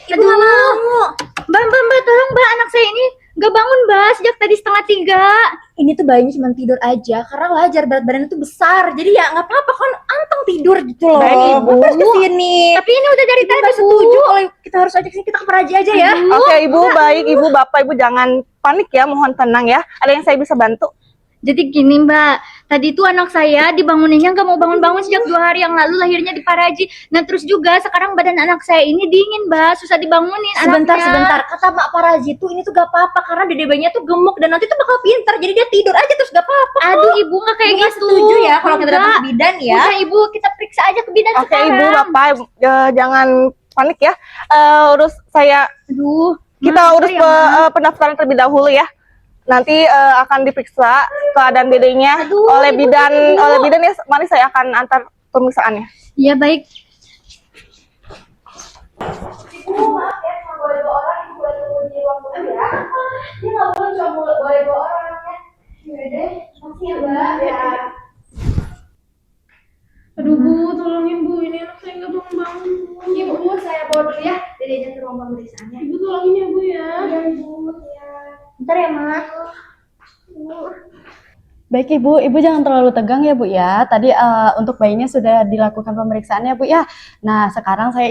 Ibu nggak mau. Mbak, tolong mbak, anak saya ini nggak bangun mbak sejak tadi 2:30. Ini tuh bayinya cuma tidur aja karena wajar berat badannya tuh besar. Jadi ya nggak apa-apa kan anteng tidur gitu loh. Baik, Ibu. Terus kesini. Tapi ini udah dari Ibu tadi nggak Bu. setuju kalau kita harus ajak sini, kita ke Praji aja ya. Oke, Ibu, baik. Ibu, Bapak, Ibu jangan panik ya. Mohon tenang ya. Ada yang saya bisa bantu? Jadi gini mbak, tadi tuh anak saya dibanguninnya nggak mau bangun-bangun sejak 2 hari yang lalu, lahirnya di Paraji. Nah terus juga sekarang badan anak saya ini dingin mbak, susah dibangunin Sebentar, anaknya. sebentar. Kata Mak Paraji tuh ini tuh gak apa-apa karena dede bayinya tuh gemuk dan nanti tuh bakal pintar. Jadi dia tidur aja terus gak apa-apa. Aduh ibu nggak kayak Ibu nggak gitu. setuju ya kalau kita datang Enggak. ke bidan ya. Udah ibu, kita periksa aja ke bidan Oke, sekarang. Ibu, Bapak, jangan panik ya. Urus saya. Aduh, Kita maaf urus ya, Mas. pendaftaran terlebih dahulu ya. Nanti akan diperiksa keadaan dedenya Aduh, oleh Ibu, bidan Ibu. oleh bidan ya. Mari saya akan antar pemeriksaannya. Iya baik. Ibu maaf ya, cuma boleh bawa orang. Ibu boleh tunggu di ruang tunggu ya. Dia nggak boleh, cuma boleh bawa orang ya. Yaudah deh, makasih ya mbak ya. Aduh Bu, tolongin Bu, ini anak saya nggak bangun-bangun Bu. Ibu, saya bawa dulu ya dedenya ke ruang pemeriksaannya. Ibu tolongin ya Bu ya. Iya ibu ya. Bentar ya Mas. Baik Ibu jangan terlalu tegang ya Bu ya. Tadi untuk bayinya sudah dilakukan pemeriksaan ya Bu ya. Nah sekarang saya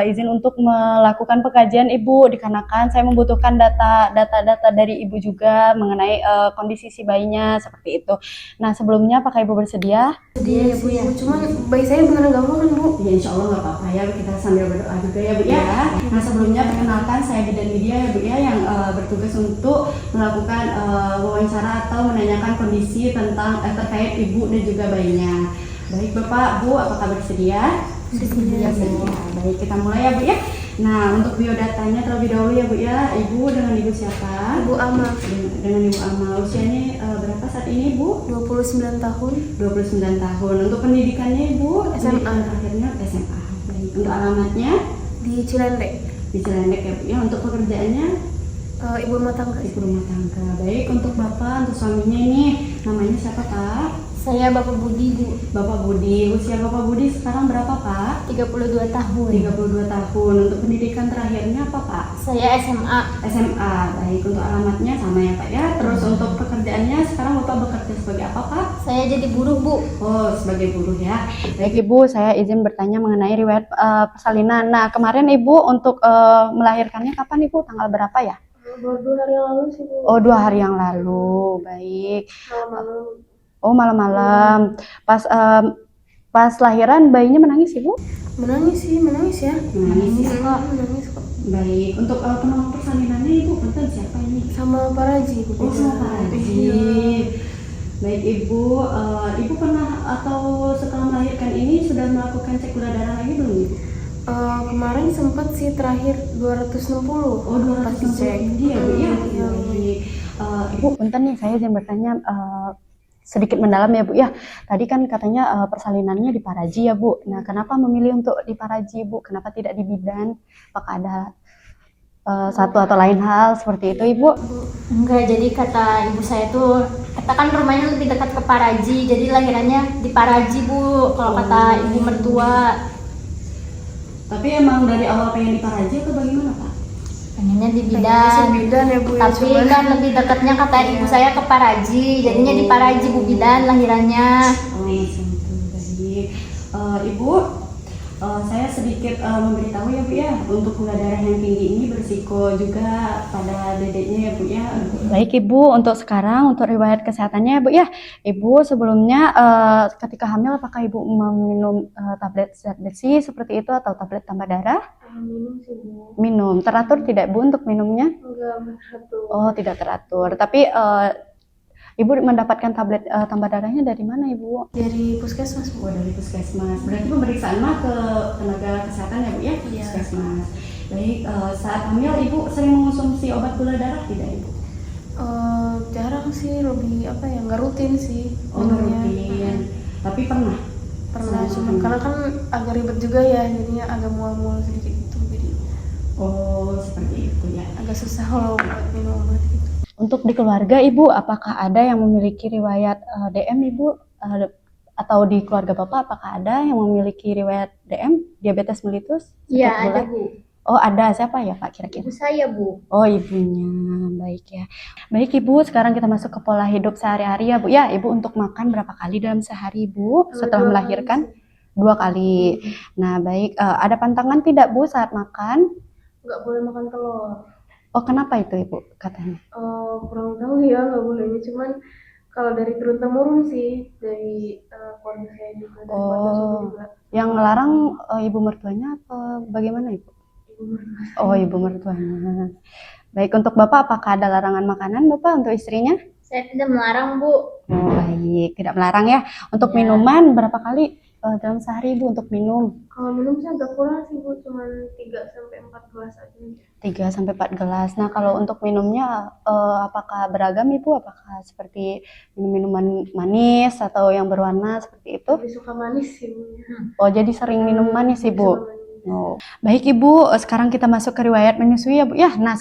izin untuk melakukan pengkajian Ibu dikarenakan saya membutuhkan data dari Ibu juga mengenai kondisi si bayinya seperti itu. Nah sebelumnya apakah Ibu bersedia? Dia ya Bu ya. Cuman bayi saya beneran nggak mau kan Bu? Ya insya Allah nggak apa-apa ya, kita sambil berdoa juga ya Bu ya. Nah sebelumnya perkenalkan saya Bidan Widya ya Bu ya, yang bertugas untuk melakukan wawancara atau menanyakan kondisi tentang terkait ibu dan juga bayinya. Baik Bapak, Bu, apakah bersedia? Bersedia. Baik, kita mulai ya Bu ya. Nah untuk biodatanya terlebih dahulu ya Bu ya. Ibu dengan Ibu siapa? Ibu Ama, Dengan Ibu Amal. Usianya berapa saat ini Bu? 29 tahun. 29 tahun. Untuk pendidikannya Ibu? SMA. Pendidikan terakhirnya SMA. Baik. Untuk alamatnya Di Cilendek. di Cilendek ya Bu ya. Untuk pekerjaannya Ibu rumah tangga. ibu rumah tangga. Baik, untuk Bapak, untuk suaminya ini namanya siapa Pak? Saya Bapak Budi Bu, Bapak Budi. Usia Bapak Budi sekarang berapa Pak? 32 tahun. 32 tahun. Untuk pendidikan terakhirnya apa Pak? Saya SMA. SMA. Baik, untuk alamatnya sama ya Pak ya. Terus untuk pekerjaannya sekarang Bapak bekerja sebagai apa Pak? Saya jadi buruh Bu. Oh, sebagai buruh ya. Baik Ibu, saya izin bertanya mengenai riwayat persalinan. Nah, kemarin Ibu untuk melahirkannya kapan Ibu? Tanggal berapa ya? Baru 2 hari yang lalu sih Bu. Oh, 2 hari yang lalu. Baik. Malam-malam. Oh, malam-malam. Pas lahiran bayinya menangis Ibu? Menangis ya. Menangis ya. Menangis kok. Baik. Untuk penolong persalinannya Ibu punten siapa ini? Sama Pak Raji Bu. Oh, sama Pak Haji. Iya. Baik Ibu, Ibu pernah atau setelah melahirkan ini sudah melakukan cek gula darah lagi belum Ibu? Kemarin sempat sih terakhir 260. Oh, 260 Pas dicek. tinggi ya Bu ya? Iya. Baik. Ibu punten nih, saya izin bertanya sedikit mendalam ya Bu ya. Tadi kan katanya persalinannya di Paraji ya Bu. Nah, kenapa memilih untuk di Paraji Bu? Kenapa tidak di Bidan? Apakah ada satu atau lain hal seperti itu Ibu? Enggak, jadi kata ibu saya tuh, katakan rumahnya lebih dekat ke Paraji, jadi lahirannya di Paraji Bu, kalau kata ibu mertua. Tapi emang dari awal pengen di Paraji atau bagaimana Pak? Pengennya di Pengennya sih Bidan, bidan ya Bu ya. tapi Cuman- kan lebih dekatnya kata ibu saya ke Paraji, jadinya di Paraji Bu Bidan lahirannya. Oh, gitu. Baik. Ibu, saya sedikit memberitahu ya Bu ya, untuk gula darah yang tinggi ini berisiko juga pada dedeknya ya Bu ya. Baik Ibu, untuk sekarang untuk riwayat kesehatannya ya Bu ya. Ibu sebelumnya ketika hamil apakah Ibu meminum tablet zat besi seperti itu atau tablet tambah darah? Minum sih Bu. Minum. Teratur tidak Bu untuk minumnya? Enggak bersatu. Oh, tidak teratur. Tapi Ibu mendapatkan tablet tambah darahnya dari mana Ibu? Dari puskesmas Bu. Oh, dari puskesmas. Berarti pemeriksaan mah ke tenaga kesehatan ya Bu ya? Iya. Puskesmas. Baik, saat hamil Ibu sering mengonsumsi obat gula darah tidak Ibu? Jarang sih, lebih apa ya, nggak rutin sih Oh, nggak minumnya. rutin. Tapi pernah? Pernah, Selama cuman hamil. karena kan agak ribet juga ya, jadinya agak mual-mual sedikit gitu, jadi Oh, seperti itu ya. agak susah kalau buat minum obat gitu. Untuk di keluarga Ibu, apakah ada yang memiliki riwayat DM Ibu? Atau di keluarga Bapak apakah ada yang memiliki riwayat DM, diabetes mellitus? Iya sejak ada bulan? Bu. Oh, ada siapa ya Pak kira-kira? Ibu saya, Bu. Oh, ibunya. Baik ya. Baik Ibu, sekarang kita masuk ke pola hidup sehari-hari ya Bu. Ya, Ibu untuk makan berapa kali dalam sehari Bu setelah melahirkan? 2 kali. Nah, baik. Ada pantangan tidak Bu saat makan? Nggak boleh makan telur. Oh, kenapa itu Ibu katanya? Kurang tahu ya nggak bolehnya. Cuman kalau dari turun temurun sih dari keluarga saya juga dari keluarga suku juga. Yang ngelarang ibu mertuanya apa bagaimana Ibu? Ibu mertua. Oh, ibu mertuanya. Baik, untuk Bapak apakah ada larangan makanan Bapak untuk istrinya? Saya tidak melarang, Bu. Oh, baik, tidak melarang ya. Untuk Ya. minuman berapa kali dalam sehari Ibu untuk minum? Kalau minum sih agak kurang sih Bu, cuman 3 sampai 4 gelas aja. 3 sampai 4 gelas. Nah, kalau untuk minumnya apakah beragam Ibu? Apakah seperti minuman manis atau yang berwarna seperti itu? Lebih suka manis sih Bu. Oh, jadi sering minum manis Lebih Ibu. suka manis. Oh. Baik Ibu, sekarang kita masuk ke riwayat menyusui ya Bu. Ya, nah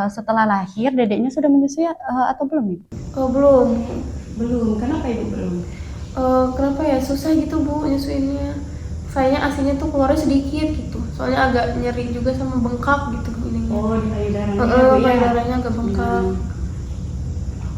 setelah lahir dedeknya sudah menyusui atau belum Ibu? Oh belum. Belum. Kenapa Ibu belum? Kenapa ya susah gitu Bu nyusuinnya. Kayaknya asinya tuh keluarnya sedikit gitu. Soalnya agak nyeri juga sama bengkak gitu ininya. Oh, di payudaranya ya Bu ya. Payudaranya agak bengkak.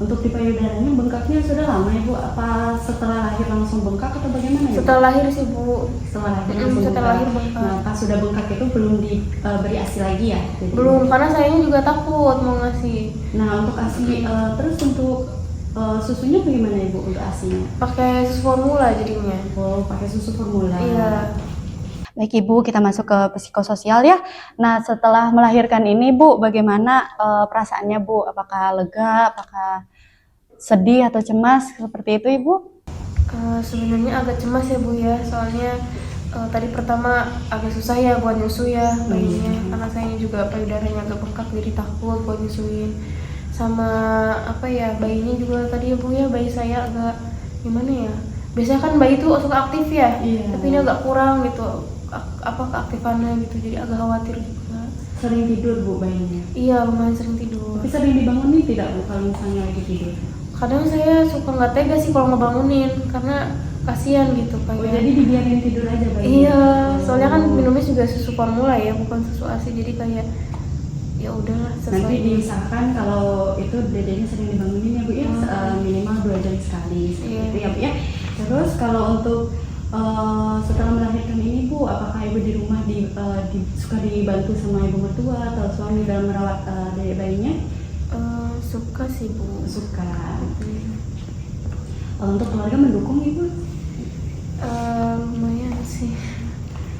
Untuk di payudaranya bengkaknya sudah lama ya Bu? Apa setelah lahir langsung bengkak atau bagaimana ya Bu? Setelah lahir sih Bu. Setelah lahir langsung Setelah lahir bengkak. bengkak. Nah, pas sudah bengkak itu belum diberi ASI lagi ya? Jadi- Belum, karena sayanya juga takut mau ngasih. Nah, untuk ASI terus untuk susunya bagaimana Ibu untuk ASInya? Pakai susu formula jadinya. Oh, pakai susu formula. Iya. Baik Ibu, kita masuk ke psikososial ya. Nah, setelah melahirkan ini Bu, bagaimana perasaannya Bu? Apakah lega, apakah sedih atau cemas seperti itu Ibu? Sebenarnya agak cemas ya Bu ya, soalnya tadi pertama agak susah ya buat nyusu ya bayinya, karena saya juga payudaranya agak bengkak jadi takut buat nyusuin. Sama apa ya, bayinya juga tadi ya Bu ya, bayi saya agak gimana ya? Biasanya kan bayi tuh suka aktif ya, Iya. tapi ini agak kurang gitu, apa keaktifannya gitu, jadi agak khawatir juga. Sering tidur Bu bayinya? Iya, lumayan sering tidur. Tapi sering dibangunin tidak Bu kalau misalnya lagi tidur? Kadang saya suka nggak tega sih kalau ngebangunin, karena kasihan gitu Oh, kayak. jadi dibiarin tidur aja bayinya? Iya, soalnya kan minumnya juga susu formula ya, bukan susu ASI, jadi kayak ya udahlah sesuai. Nanti diusahakan kalau itu dedenya sering dibangunin ya Bu ya, minimal 2 jam sekali seperti Iya. itu ya Bu ya. Terus kalau untuk setelah melahirkan ini Bu, apakah Ibu di rumah suka dibantu sama Ibu mertua atau suami dalam merawat dedek bayinya? Suka sih Bu. Suka. Untuk keluarga mendukung Ibu? Lumayan sih.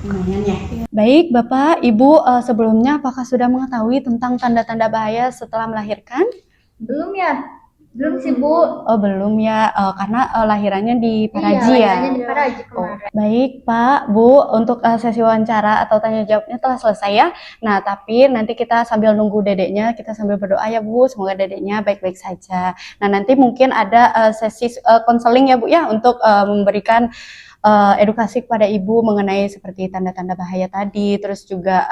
Lumayan ya. Baik Bapak, Ibu sebelumnya apakah sudah mengetahui tentang tanda-tanda bahaya setelah melahirkan? Belum ya? Belum sih, Bu. Oh belum ya, karena lahirannya di Iya, Paraji ya. lahirannya di Paraji Oh, kemarin. baik Pak, Bu, untuk sesi wawancara atau tanya jawabnya telah selesai ya. Nah, tapi nanti kita sambil nunggu dedeknya, kita sambil berdoa ya Bu, semoga dedeknya baik-baik saja. Nah, nanti mungkin ada sesi konseling ya Bu ya, untuk memberikan edukasi kepada Ibu mengenai seperti tanda-tanda bahaya tadi, terus juga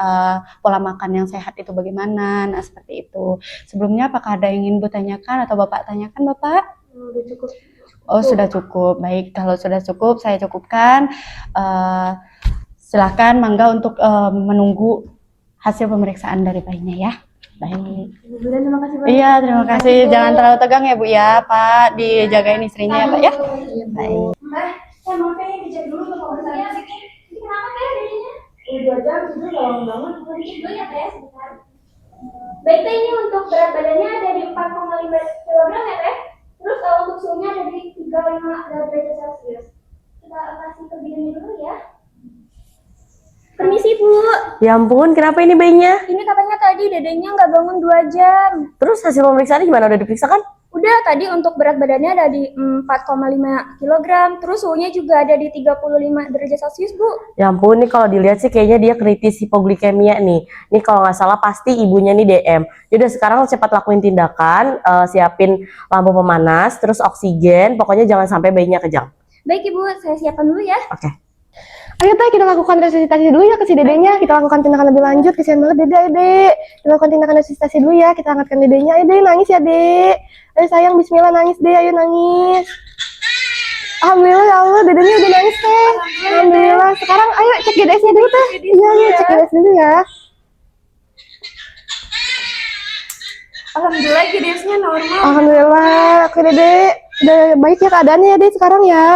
pola makan yang sehat itu bagaimana, nah seperti itu. Sebelumnya apakah ada yang ingin Bu tanyakan atau Bapak tanyakan Bapak? Udah cukup. Oh, sudah cukup. Baik, kalau sudah cukup, saya cukupkan. Silakan, mangga untuk menunggu hasil pemeriksaan dari bayinya ya. Baik. Bu, terima kasih banyak. Iya, terima kasih. Jangan terlalu tegang ya Bu ya, Pak. Dijagain istrinya ya Pak ya. Baik. Mbak, saya mau pengen dicek dulu ke pemeriksaan fisik. Ini kenapa kayak jadinya? Udah 2 jam tidur lama banget. Mau dicek dulu ya Teh, sebentar. Baik Teh, ini untuk berat badannya ada di 4,5 kg ya Teh? Terus untuk suhunya ada di 35 derajat Celcius. Kita kasih ke bidannya dulu ya. Permisi Bu, Ya ampun, kenapa ini bayinya? ini katanya tadi dedenya nggak bangun 2 jam. Terus hasil pemeriksaan gimana? Udah diperiksa kan? Udah, tadi untuk berat badannya ada di 4,5 kg, terus suhunya juga ada di 35 derajat Celcius, Bu. Ya ampun, nih kalau dilihat sih kayaknya dia kritis hipoglikemia nih. Nih kalau nggak salah pasti ibunya nih DM. Yaudah sekarang cepat lakuin tindakan, siapin lampu pemanas, terus oksigen, pokoknya jangan sampai bayinya kejang. Baik Ibu, saya siapkan dulu ya. Oke. Ayo Teh, kita lakukan resusitasi dulu ya ke si dedenya. Kita lakukan tindakan lebih lanjut. Kesian banget dede, Dek. Kita lakukan tindakan resusitasi dulu ya. Kita angkatkan dedenya. Ayo Dek, nangis ya Dek. Ayo sayang, bismillah nangis Dek. Ayo nangis. Alhamdulillah ya Allah, dedenya udah nangis Teh. Alhamdulillah. Sekarang ayo cek GDS-nya dulu Teh. Iya, cek GDS dulu ya. Alhamdulillah Gideusnya normal. Alhamdulillah. Oke Dede, udah baik ya keadaannya ya Dede sekarang ya.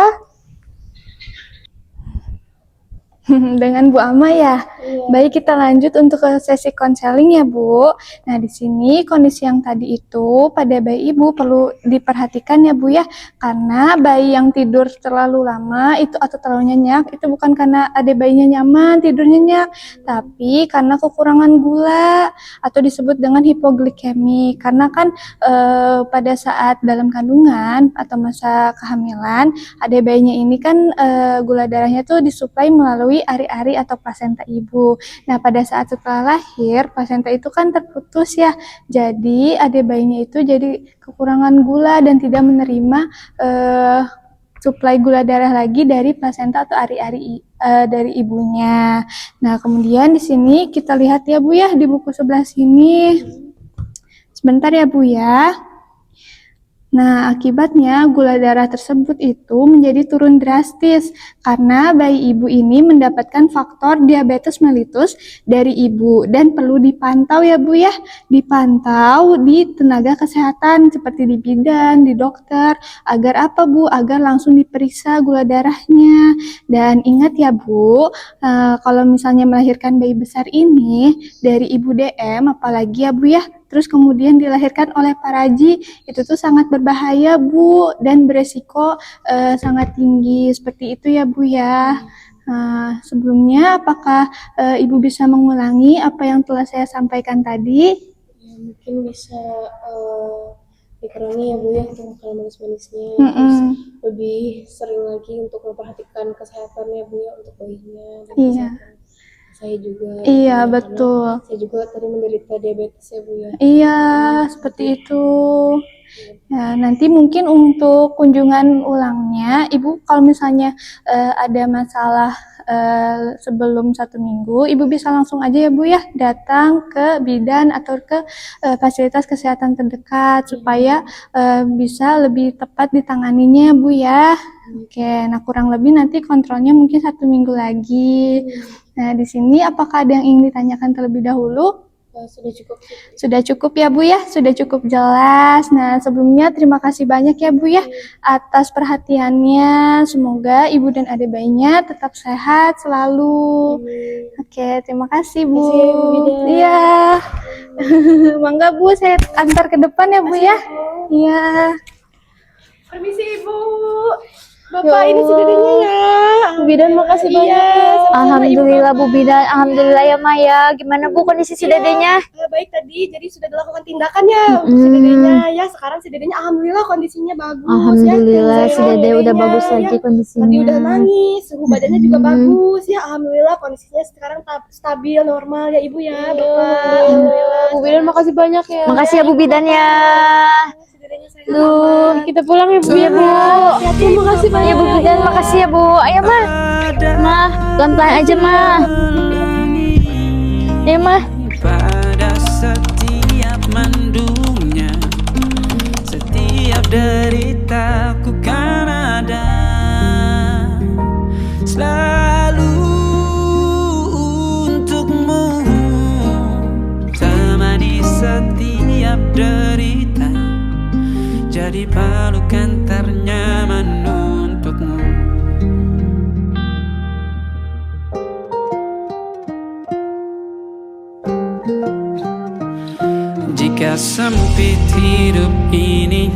Dengan Bu Ama ya. Baik, kita lanjut untuk ke sesi konseling ya Bu. Nah di sini kondisi yang tadi itu pada bayi Ibu perlu diperhatikan ya Bu ya, karena bayi yang tidur terlalu lama itu atau terlalu nyenyak itu bukan karena ada bayinya nyaman tidur nyenyak, tapi karena kekurangan gula atau disebut dengan hipoglikemi. Karena kan pada saat dalam kandungan atau masa kehamilan ada bayinya ini kan gula darahnya tuh disuplai melalui ari-ari atau plasenta ibu. Nah, pada saat setelah lahir, plasenta itu kan terputus ya. Jadi, adik bayinya itu jadi kekurangan gula dan tidak menerima suplai gula darah lagi dari plasenta atau ari-ari dari ibunya. Nah, kemudian di sini kita lihat ya Bu ya di buku sebelah sini. Sebentar ya Bu ya. Nah, akibatnya gula darah tersebut itu menjadi turun drastis karena bayi ibu ini mendapatkan faktor diabetes mellitus dari ibu dan perlu dipantau ya Bu ya, dipantau di tenaga kesehatan seperti di bidan, di dokter, agar apa Bu? Agar langsung diperiksa gula darahnya. Dan ingat ya Bu, kalau misalnya melahirkan bayi besar ini dari ibu DM, apalagi ya Bu ya, terus kemudian dilahirkan oleh paraji, itu tuh sangat berbahaya Bu dan beresiko sangat tinggi seperti itu ya Bu ya. Sebelumnya apakah Ibu bisa mengulangi apa yang telah saya sampaikan tadi? Ya, mungkin bisa dikurangi ya Bu ya untuk makanan manis-manisnya. Terus lebih sering lagi untuk memperhatikan kesehatannya Bu ya untuk bayinya dan kesehatan saya juga. Iya, Ya, betul. saya juga tadi menderita diabetes ya Bu ya. Iya, seperti itu. Ya, nanti mungkin untuk kunjungan ulangnya, Ibu kalau misalnya ada masalah sebelum 1 minggu, Ibu bisa langsung aja ya Bu ya, datang ke bidan atau ke fasilitas kesehatan terdekat supaya bisa lebih tepat ditanganinya Bu ya. Oke, nah kurang lebih nanti kontrolnya mungkin 1 minggu lagi. Nah, di sini apakah ada yang ingin ditanyakan terlebih dahulu? Sudah cukup. Sudah cukup ya Bu ya, sudah cukup jelas. Nah sebelumnya terima kasih banyak ya Bu ya atas perhatiannya. Semoga ibu dan adik bayinya tetap sehat selalu. Oke, terima kasih Bu. Terima kasih, Bu Bidan. Iya. Mangga Bu, saya antar ke depan ya Bu ya. Iya. Permisi Ibu. Bapak ini si dedenya ya. Bu Bidan makasih banyak ya. Alhamdulillah Bu Bidan, alhamdulillah ya Maya. Gimana Bu kondisi si dedenya? Baik tadi, jadi sudah dilakukan tindakannya untuk si dedenya ya. Sekarang si dedenya alhamdulillah kondisinya bagus. Alhamdulillah ya. si dede udah bagus lagi Tadi udah kondisinya. nangis, suhu badannya juga bagus ya. Alhamdulillah kondisinya sekarang stabil normal ya Ibu ya, Bapak. Alhamdulillah. Bu Bidan makasih banyak ya. Makasih ya Bu Bidan ya. Si dedenya sehat. Duh, Kita pulang ya Bu ya Bu. Terima kasih banyak. ya Bu Bidan makasih ya Bu. Ayo mah, mah pelan-pelan aja mah. Ayo mah. Pada setiap mendungnya, setiap deritaku kan ada selalu untukmu, temani setiap derita, jadi pelukan ternyaman untukmu. Jika sempit hidup ini